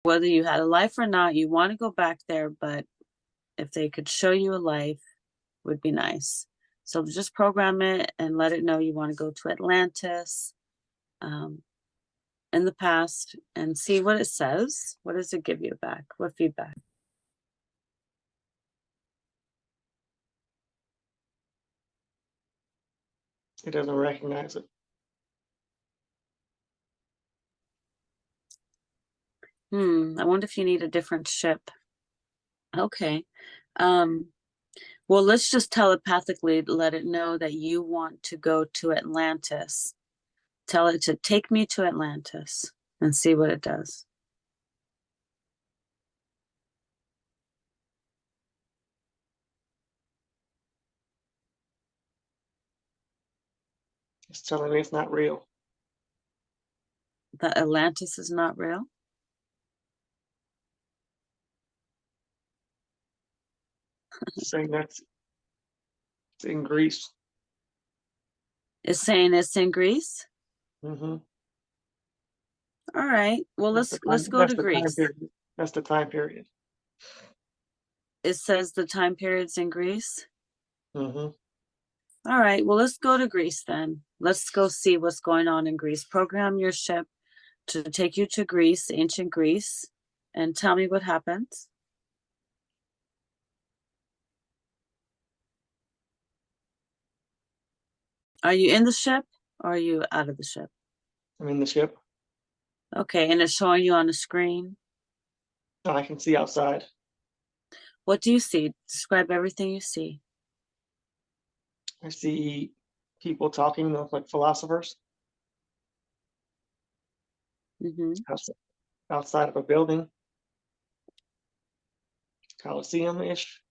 whether you had a life or not, you want to go back there, but if they could show you a life, would be nice. So just program it and let it know you want to go to Atlantis um, in the past and see what it says. What does it give you back? What feedback? It doesn't recognize it. I wonder if you need a different ship. Okay. Um, well, let's just telepathically let it know that you want to go to Atlantis. Tell it to take me to Atlantis and see what it does. It's telling me it's not real. That Atlantis is not real. It's saying that's it's in Greece. It's saying it's in Greece. Mm-hmm. All right. Well, let's go That's to the time Greece. period. That's the time period. It says the time periods in Greece. Mm-hmm. All right. Well, let's go to Greece then. Let's go see what's going on in Greece. Program your ship to take you to Greece, ancient Greece, and tell me what happens. Are you in the ship or are you out of the ship? I'm in the ship. Okay, and it's showing you on the screen. Oh, I can see outside. What do you see? Describe everything you see. I see people talking like philosophers Mm-hmm. outside of a building, Coliseum-ish.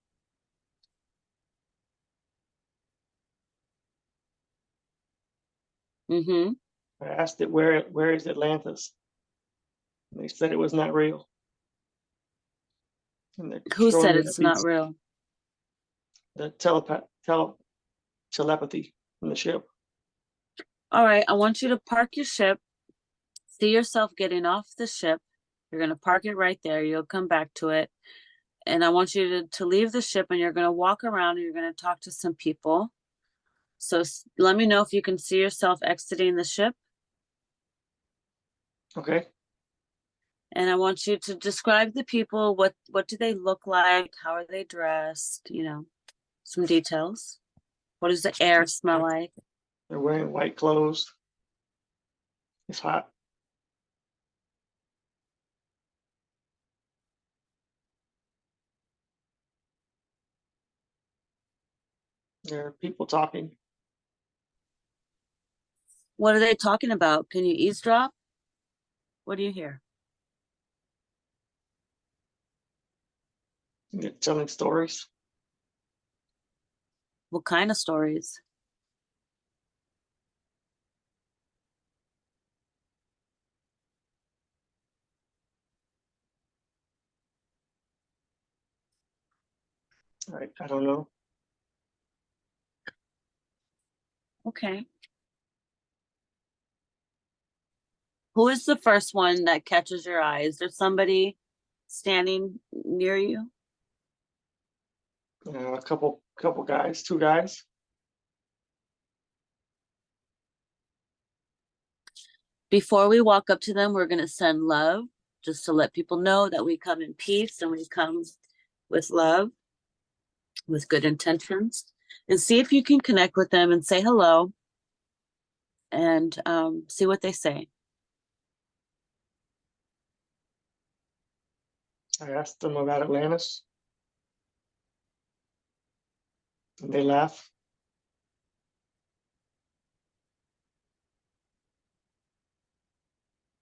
Mm-hmm. I asked it where is Atlantis? And they said it was not real. And they're Who showing said me it's not real? the telepathy in the ship. All right, I want you to park your ship. See yourself getting off the ship. You're going to park it right there. You'll come back to it. And I want you to leave the ship and you're going to walk around and you're going to talk to some people. So let me know if you can see yourself exiting the ship. Okay. And I want you to describe the people. What do they look like? How are they dressed? You know, some details. What does the air smell like? They're wearing white clothes. It's hot. There are people talking. What are they talking about? Can you eavesdrop? What do you hear? They're telling stories. What kind of stories? I don't know. Okay. Who is the first one that catches your eye? Is there somebody standing near you? A couple guys, two guys. Before we walk up to them, we're going to send love just to let people know that we come in peace and we come with love, with good intentions, and see if you can connect with them and say hello and see what they say. I asked them about Atlantis, and they laugh.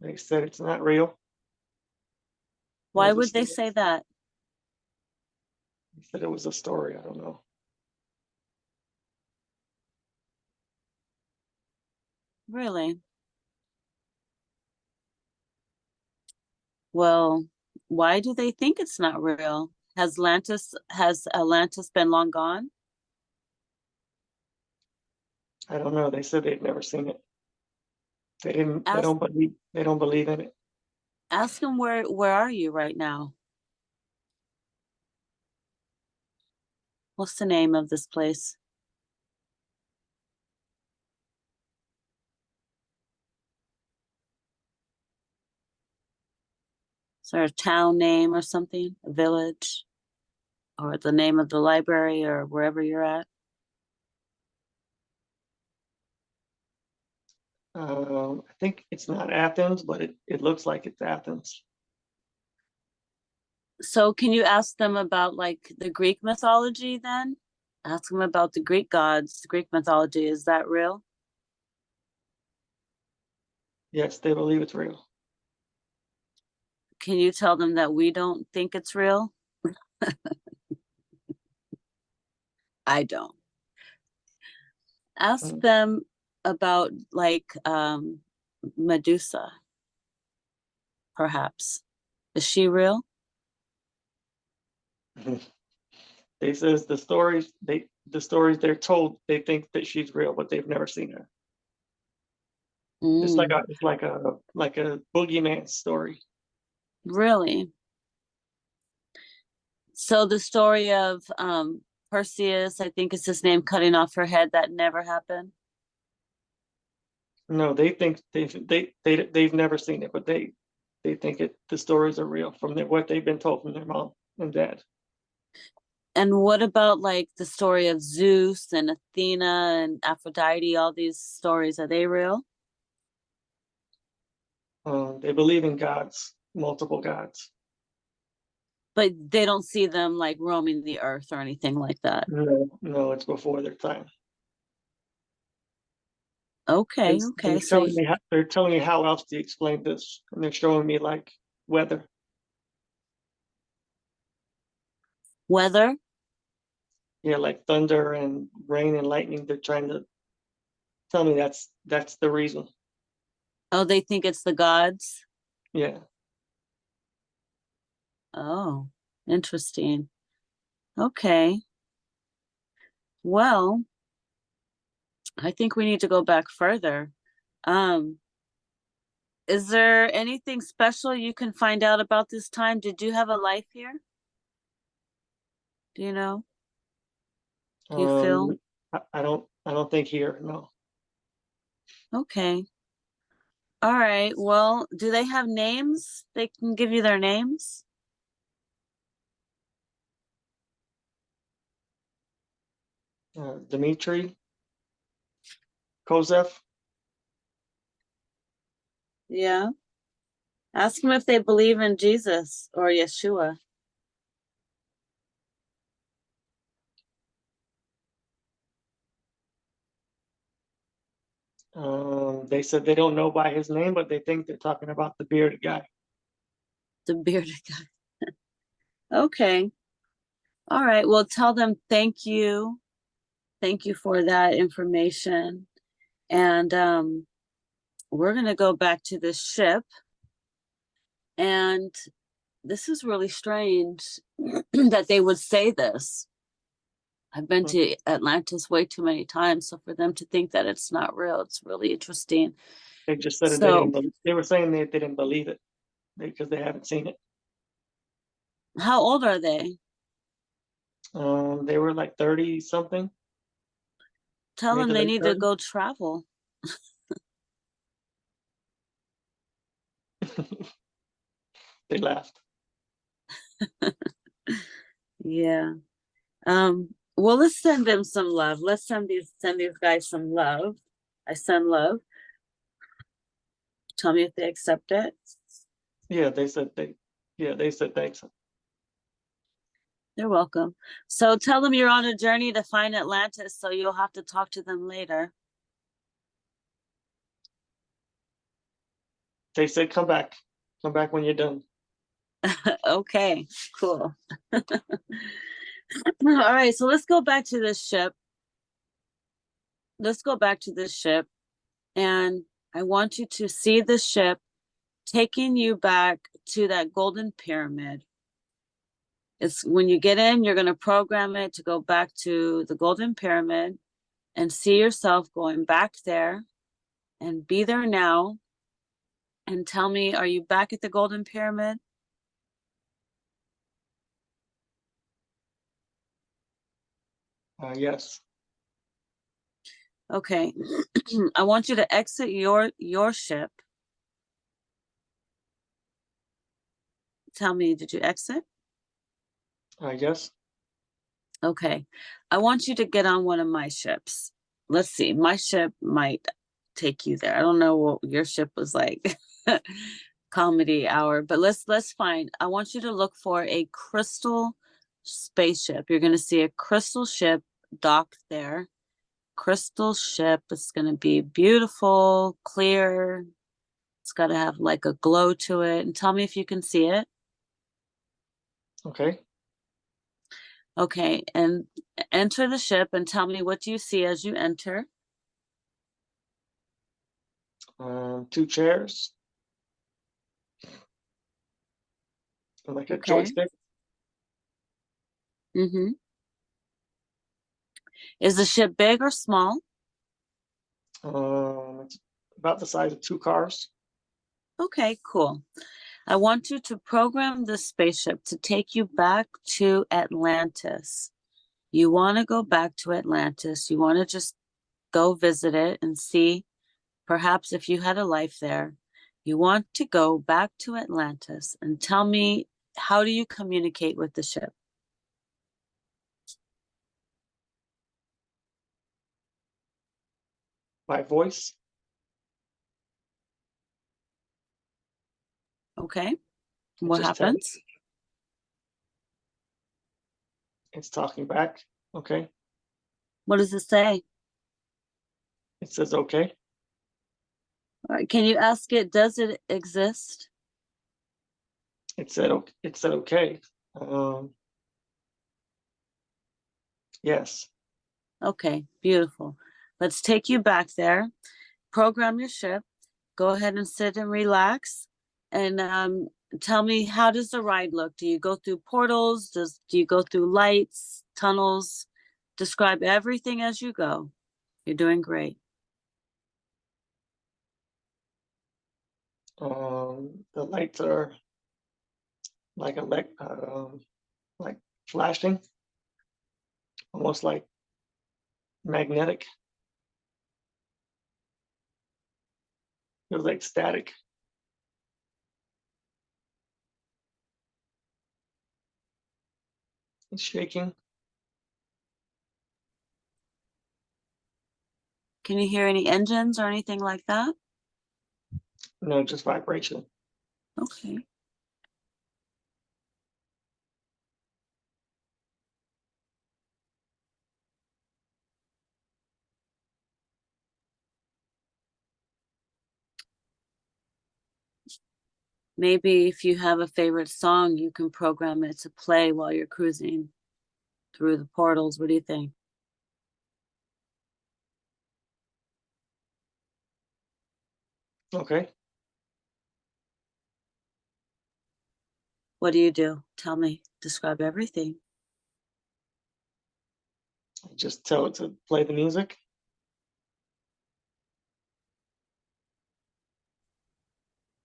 They said it's not real. It Why was a would they story. say that? They said it was a story. I don't know. Really? Well, why do they think it's not real? Has Atlantis been long gone? I don't know. They said they'd never seen it. They didn't. They Ask don't believe. They don't believe in it. Ask him where are you right now? What's the name of this place? Is there a town name or something? A village? Or the name of the library or wherever you're at? I think it's not Athens, but it looks like it's Athens. So can you ask them about like the Greek mythology then? Ask them about the Greek gods, the Greek mythology. Is that real? Yes, they believe it's real. Can you tell them that we don't think it's real? I don't. Ask Mm. them about like Medusa, perhaps. Is she real? They says the stories they're told, they think that she's real, but they've never seen her. Mm, Like a boogeyman story. really? So the story of Perseus, I think is his name, cutting off her head, that never happened. No, they think they've never seen it, but they think the stories are real from what they've been told from their mom and dad. And what about like the story of Zeus and Athena and Aphrodite? All these stories, are they real? They believe in gods, multiple gods. But they don't see them like roaming the earth or anything like that. No, no, it's before their time. Okay, okay. So They're telling me how else to explain this, and they're showing me like weather. weather? Yeah, like thunder and rain and lightning. They're trying to tell me that's the reason. Oh, they think it's the gods? Yeah. Oh, interesting. Okay. Well, I think we need to go back further. Um, is there anything special you can find out about this time? Did you have a life here? Do you know? Do you feel? Um, I don't think here. No. Okay. All right. Well, do they have names? They can give you their names? Dmitri Kozev. Yeah. Ask them if they believe in Jesus or Yeshua. They said they don't know by his name, but they think they're talking about the bearded guy. The bearded guy. Okay. All right. Well, tell them thank you. Thank you for that information. And we're going to go back to the ship. And this is really strange that they would say this. I've been Hmm. to Atlantis way too many times. So for them to think that it's not real, it's really interesting. They just said it. So, They were saying they didn't believe it because they haven't seen it. how old are they? They were like 30 something, Tell maybe them they late need to 30. go travel. They laughed. Yeah. Well, let's send them some love. Let's send these guys some love. I send love. Tell me if they accept it. Yeah, they said thanks. They're welcome. So tell them you're on a journey to find Atlantis, so you'll have to talk to them later. They said come back when you're done. Okay, cool. All right, so let's go back to this ship. Let's go back to this ship, and I want you to see the ship taking you back to that golden pyramid. It's when you get in, you're going to program it to go back to the golden pyramid and see yourself going back there and be there now And tell me, are you back at the Golden Pyramid? Yes. Okay. I want you to exit your ship. Tell me, did you exit? Yes. Okay. I want you to get on one of my ships. Let's see. My ship might take you there. I don't know what your ship was like. Comedy hour, but let's find. I want you to look for a crystal spaceship. You're going to see a crystal ship docked there. Crystal ship. It's going to be beautiful, clear. It's got to have like a glow to it. And tell me if you can see it. Okay. Okay, and enter the ship and tell me what do you see as you enter. Two chairs, like a Okay. joystick. Mm-hmm. Is the ship big or small? It's about the size of two cars. Okay, cool. I want you to program the spaceship to take you back to Atlantis. You want to go back to Atlantis. You want to just go visit it and see perhaps if you had a life there. You want to go back to Atlantis and tell me, how do you communicate with the ship? My voice. Okay. I What just tell it. happens? It's talking back. Okay. What does it say? It says okay. All right, can you ask it, does it exist? It said okay. Yes. Okay, beautiful. Let's take you back there. Program your ship. Go ahead and sit and relax. And tell me, how does the ride look? Do you go through portals? Do you go through lights, tunnels? Describe everything as you go. You're doing great. The lights are like like flashing, almost like magnetic. Feels like static. It's shaking. Can you hear any engines or anything like that? No, just vibration. Okay. Maybe if you have a favorite song, you can program it to play while you're cruising through the portals. What do you think? Okay. What do you do? Tell me. Describe everything. I just tell it to play the music.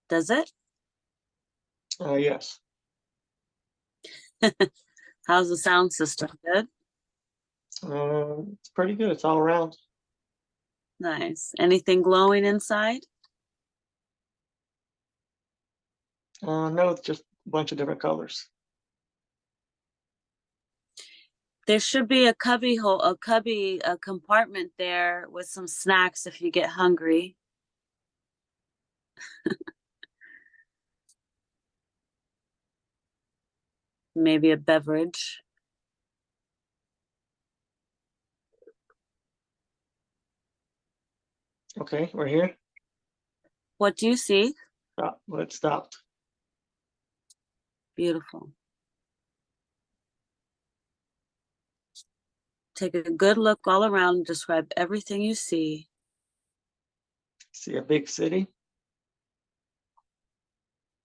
Does it? Yes. How's the sound system? Good? It's pretty good. It's all around. Nice. Anything glowing inside? No, it's just a bunch of different colors. There should be a cubby hole, a compartment there with some snacks if you get hungry. Maybe a beverage. Okay, we're here. What do you see? Stop. Well, it stopped. Beautiful. Take a good look all around and describe everything you see. See a big city.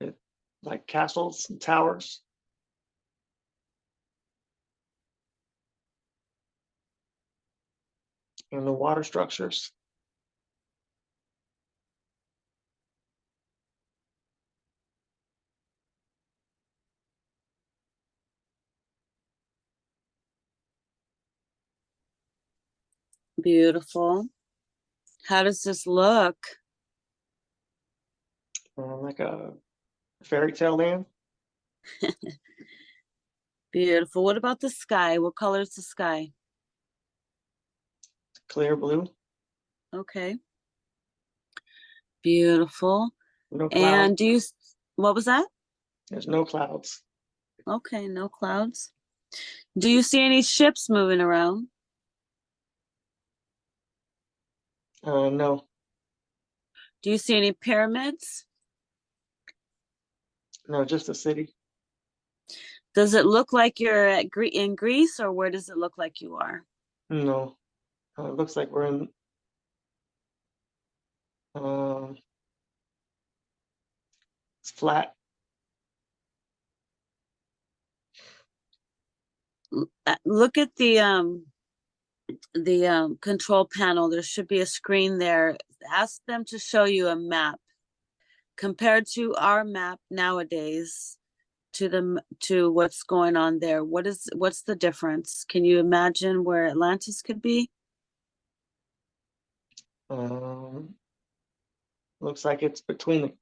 With, like castles and towers. And the water structures. Beautiful. How does this look? Like a fairy tale land. Beautiful. What about the sky? What color is the sky? Clear blue. Okay. Beautiful. No clouds. And what was that? There's no clouds. Okay, no clouds. Do you see any ships moving around? No. Do you see any pyramids? No, just a city. Does it look like you're in Greece, or where does it look like you are? No. It looks like we're in um it's flat. Look at the control panel. There should be a screen there. Ask them to show you a map compared to our map nowadays to what's going on there. What's the difference? Can you imagine where Atlantis could be? Um Looks like it's between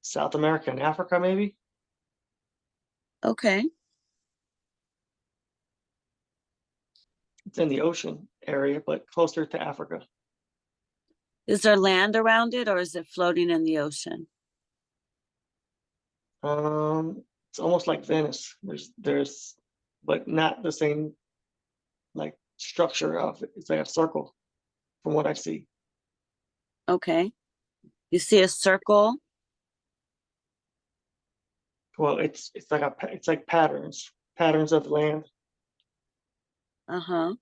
South America and Africa, maybe. Okay. It's in the ocean area, but closer to Africa. Is there land around it, or is it floating in the ocean? It's almost like Venice. There's but not the same like structure of it. It's like a circle from what I see. Okay. You see a circle? Well, it's like patterns of land. Uh-huh.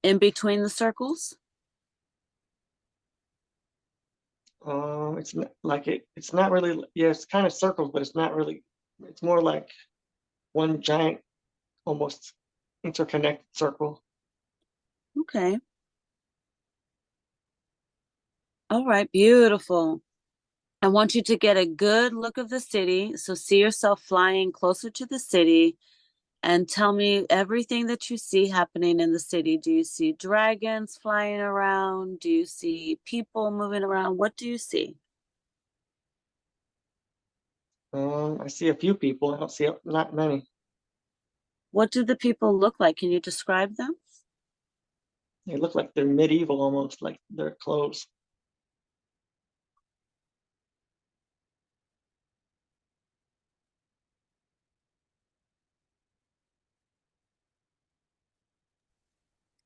In between the circles? It's not like it's not really, yeah, it's kind of circles, but it's not really, it's more like one giant, almost interconnected circle. Okay. All right, beautiful. I want you to get a good look of the city. So see yourself flying closer to the city and tell me everything that you see happening in the city. Do you see dragons flying around? Do you see people moving around? What do you see? I see a few people. I don't see not many. What do the people look like? Can you describe them? They look like they're medieval almost, like their clothes.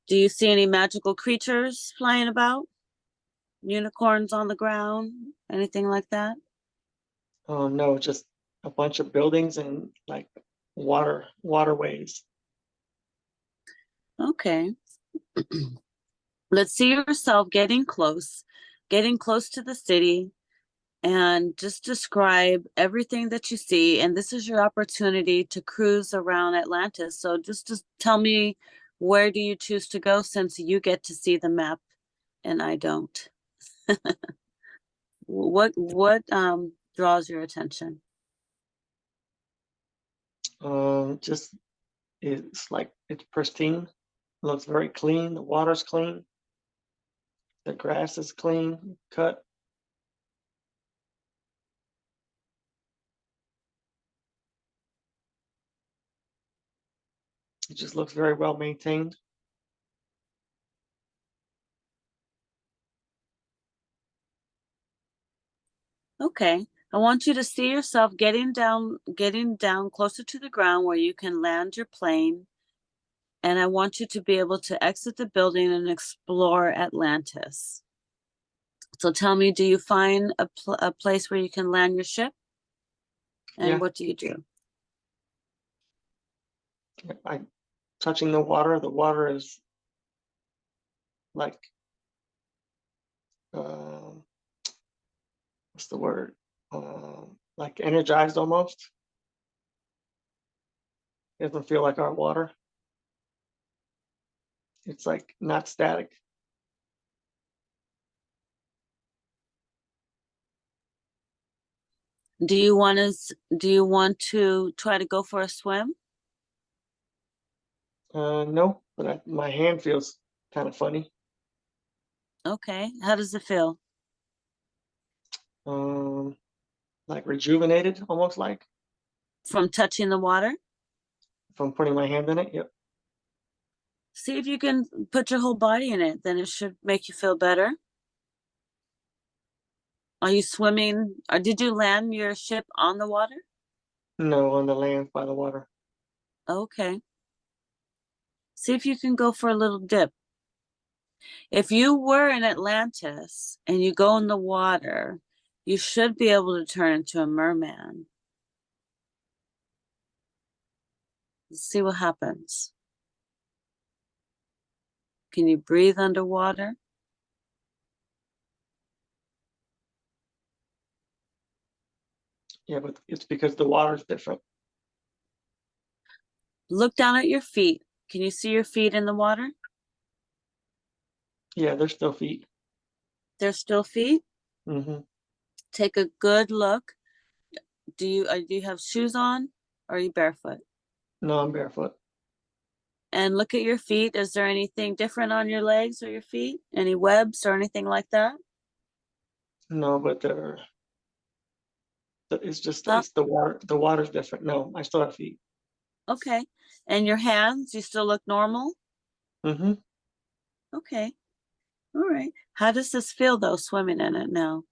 Do you see any magical creatures flying about? Unicorns on the ground? Anything like that? Oh no, just a bunch of buildings and like waterways. Okay. Let's see yourself getting close to the city, and just describe everything that you see. And this is your opportunity to cruise around Atlantis. So just tell me, where do you choose to go since you get to see the map and I don't? What draws your attention? Just it's like it's pristine. It looks very clean. The water's clean. The grass is clean, cut. It just looks very well maintained. Okay. I want you to see yourself getting down closer to the ground where you can land your plane. And I want you to be able to exit the building and explore Atlantis. So tell me, do you find a place where you can land your ship? And Yeah, what do you do? I touching the water. The water is like um, what's the word? Like energized almost. It doesn't feel like our water. It's like not static. Do you want to try to go for a swim? No, but my hand feels kind of funny. Okay. How does it feel? Um, like rejuvenated, almost like From touching the water? from putting my hand in it. Yep. See if you can put your whole body in it, then it should make you feel better. Are you swimming, or did you land your ship on the water? No, on the land by the water. Okay. See if you can go for a little dip. If you were in Atlantis and you go in the water, you should be able to turn into a merman. Let's see what happens. Can you breathe underwater? Yeah, but it's because the water's different. Look down at your feet. Can you see your feet in the water? Yeah, they're still feet. They're still feet. Hmm. Take a good look. Do you have shoes on or are you barefoot? No, I'm barefoot. And look at your feet. Is there anything different on your legs or your feet? Any webs or anything like that? No, but it's just Huh? it's the water. The water's different. No, I still have feet. Okay. And your hands, you still look normal? Hmm. Okay. All right. How does this feel though, swimming in it now?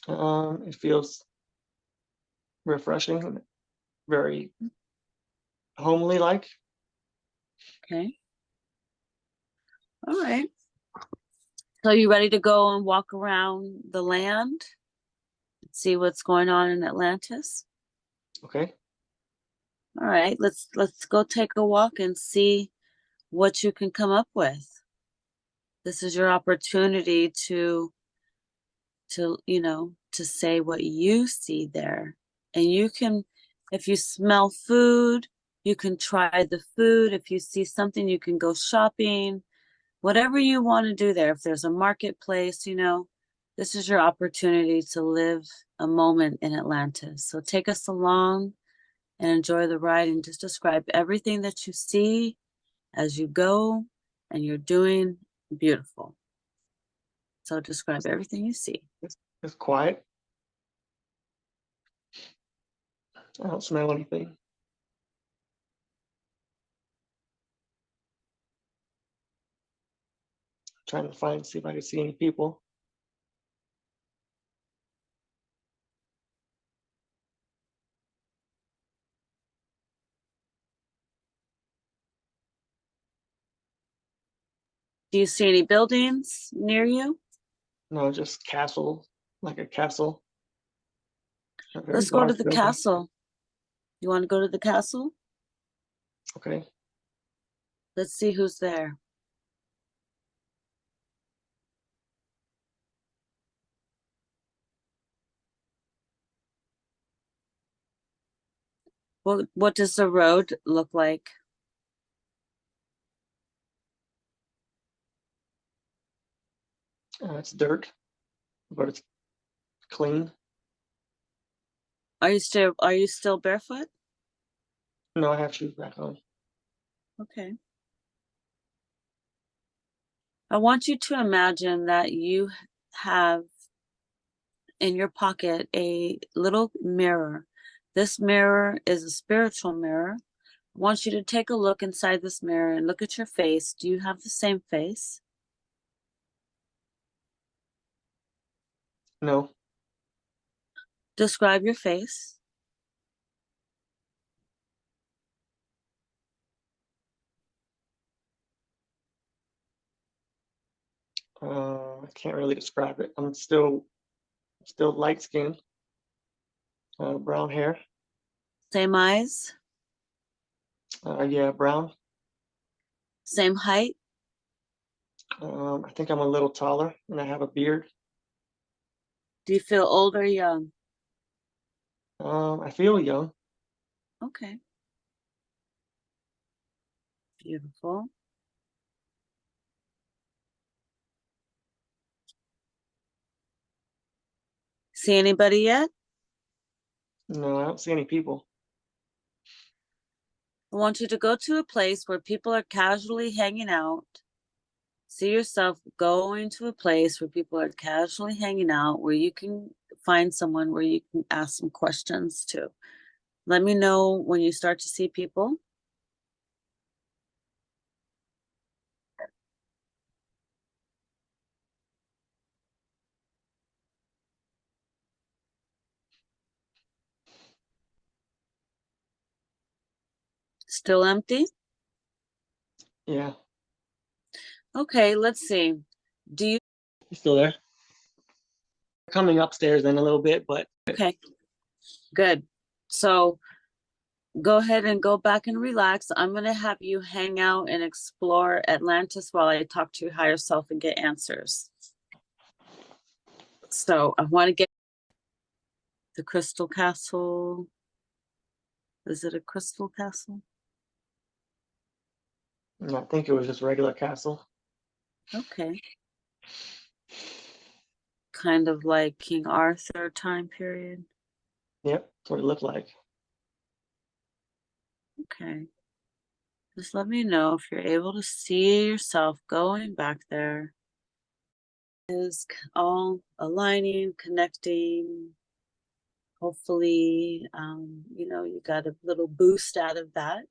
It feels refreshing, very homely like. Okay. All right. So you ready to go and walk around the land? See what's going on in Atlantis? Okay. All right. Let's go take a walk and see what you can come up with. This is your opportunity to say what you see there. And you can, if you smell food, you can try the food. If you see something, you can go shopping. Whatever you want to do there. If there's a marketplace, this is your opportunity to live a moment in Atlantis. So take us along and enjoy the ride and just describe everything that you see as you go, and you're doing beautiful. So describe everything you see. It's quiet. I don't smell anything. Trying to see if I can see any people. Do you see any buildings near you? No, just castle, like a castle, a very Let's go to large the building. castle. You want to go to the castle? Okay. Let's see who's there. What does the road look like? It's dirt, but it's clean. Are you still barefoot? No, I have shoes back on. Okay. I want you to imagine that you have in your pocket a little mirror. This mirror is a spiritual mirror. I want you to take a look inside this mirror and look at your face. Do you have the same face? No. Describe your face. I can't really describe it. I'm still light skinned, brown hair. Same eyes, Yeah, brown. same height. I think I'm a little taller, and I have a beard. Do you feel old or young? I feel young. Okay, beautiful. See anybody yet? No, I don't see any people. I want you to go to a place where people are casually hanging out. See yourself going to a place where people are casually hanging out, where you can find someone where you can ask some questions to. Let me know when you start to see people. Still empty? Yeah. Okay, let's see. Do you, You still there? Coming upstairs in a little bit, but okay, good. So go ahead and go back and relax. I'm going to have you hang out and explore Atlantis while I talk to your higher self and get answers. So I want to get the Crystal Castle. Is it a Crystal Castle? I think it was just regular castle. Okay. Kind of like King Arthur time period. Yep, that's what it looked like. Okay. Just let me know if you're able to see yourself going back there. Is all aligning, connecting. Hopefully, you got a little boost out of that.